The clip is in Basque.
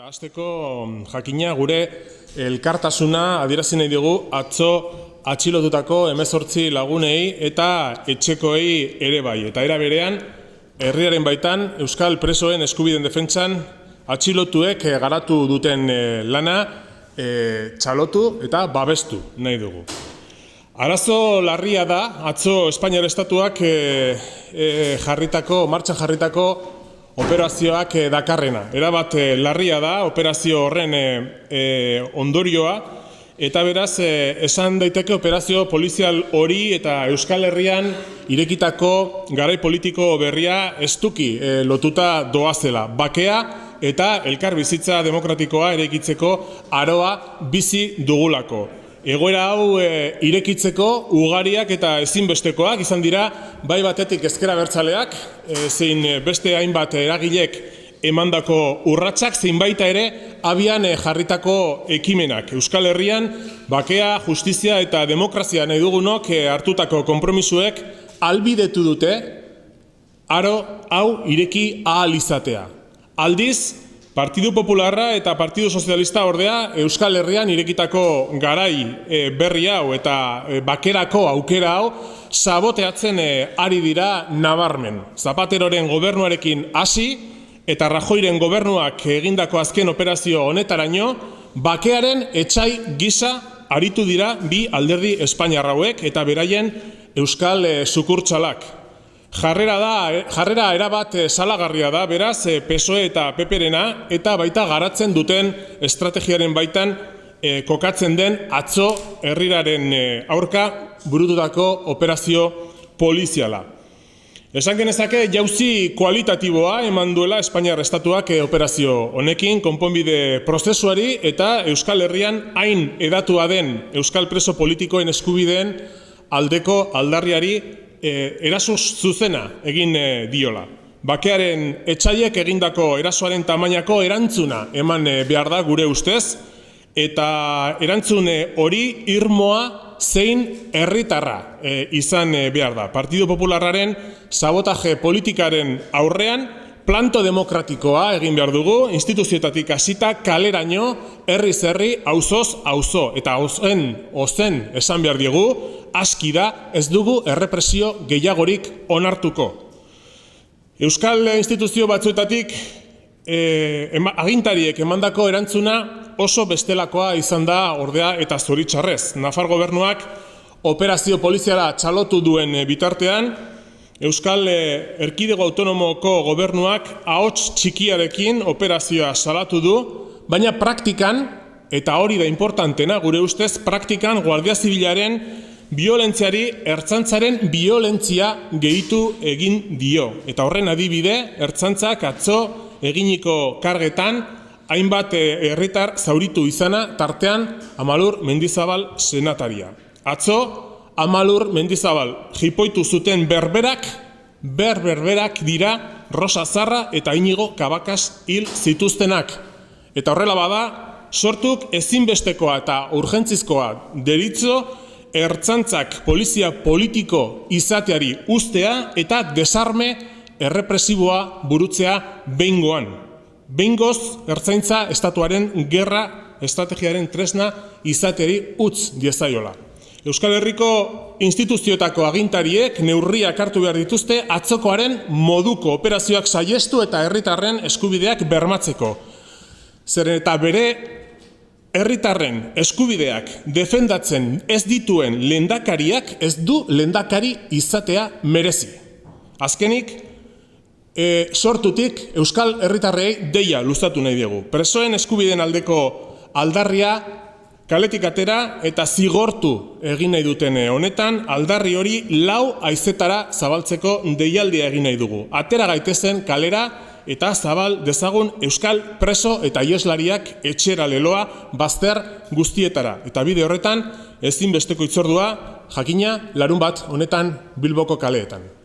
Hasteko jakina gure elkartasuna adierazi nahi dugu atzo atxilotutako 18 lagunei eta etxekoei ere bai. Eta era berean, herriaren baitan euskal presoen eskubideen defentsan atxilotuek garatu duten lana txalotu eta babestu nahi dugu. Arazo larria da, atzo Espainiar Estatuak martxan jarritako operazioak dakarrena. Erabat larria da operazio horren ondorioa, eta beraz esan daiteke operazio polizial hori eta Euskal Herrian irekitako garai politiko berria estuki lotuta doazela. Bakea eta elkar bizitza demokratikoa eraikitzeko aroa bizi dugulako. Egoera hau irekitzeko ugariak eta ezinbestekoak izan dira, bai batetik ezker abertzaleak, zein beste hainbat eragilek emandako urratsak, zein baita ere abian jarritako ekimenak. Euskal Herrian bakea, justizia eta demokrazia nahi dugunok hartutako konpromisuek ahalbidetu dute aro hau ireki ahal izatea. Aldiz, Partidu Popularra eta Partidu Sozialista ordea Euskal Herrian irekitako garai berri hau eta bakerako aukera hau saboteatzen ari dira nabarmen. Zapateroren gobernuarekin hasi eta Rajoyren gobernuak egindako azken operazio honetaraino bakearen etsai gisa aritu dira bi alderdi espainiar hauek eta beraien euskal sukurtsalak. Jarrera erabat salagarria da, beraz, PSOE eta PP-rena eta baita garatzen duten estrategiaren baitan kokatzen den atzo herriraren aurka burututako operazio poliziala. Esan genezake jauzi kualitatiboa eman duela Espainiar Estatuak operazio honekin konponbide prozesuari eta Euskal Herrian hain edatua den euskal preso politikoen eskubideen aldeko aldarriari eraso zuzena egin diola. Bakearen etsaiek egindako erasoaren tamainako erantzuna eman behar da gure ustez, eta erantzun hori irmoa zein herritarra izan behar da. Partidu Popularraren sabotaje politikaren aurrean planto demokratikoa egin behar dugu, instituzioetatik hasita kaleraino, herriz herri, auzoz auzo, eta ozen esan behar diegu, aski da ez dugu errepresio gehiagorik onartuko. Euskal instituzio batzuetatik agintariek emandako erantzuna oso bestelakoa izan da ordea eta zoritxarrez. Nafar gobernuak operazio poliziala txalotu duen bitartean, Euskal Erkidego Autonomoko gobernuak ahots txikiarekin operazioa salatu du, baina praktikan, eta hori da importantena gure ustez, praktikan Guardia Zibilaren biolentziari ertzaintzaren biolentzia gehitu egin dio. Eta horren adibide, ertzaintzak atzo eginiko kargetan hainbat herritar zauritu izana, tartean Amalur Mendizabal senataria. Atzo, Amalur Mendizabal jipoitu zuten berberak dira Rosa Zarra eta Inigo Kabakas hil zituztenak. Eta horrela bada, sortuk ezinbestekoa eta urgentzizkoa deritzo ertzaintzak polizia politiko izateari ustea eta desarme errepresiboa burutzea behingoan. Behingoz ertzaintza estatuaren gerra estrategiaren tresna izateari utz diezaiola. Euskal Herriko instituzioetako agintariek neurriak hartu behar dituzte atzokoaren moduko operazioak saihestu eta herritarren eskubideak bermatzeko. Zeren eta bere herritarren eskubideak defendatzen ez dituen lehendakariak ez du lehendakari izatea merezi. Azkenik, sortutik Euskal Herritarrei deia luzatu nahi dugu. Presoen eskubideen aldeko aldarria kaletik atera eta zigortu egin nahi duten honetan, aldarri hori lau haizetara zabaltzeko deialdia egin nahi dugu. Atera gaitezen kalera eta zabal dezagun euskal preso eta ieslariak etxera leloa bazter guztietara. Eta bide horretan ezinbesteko hitzordua jakina larunbat honetan Bilboko kaleetan.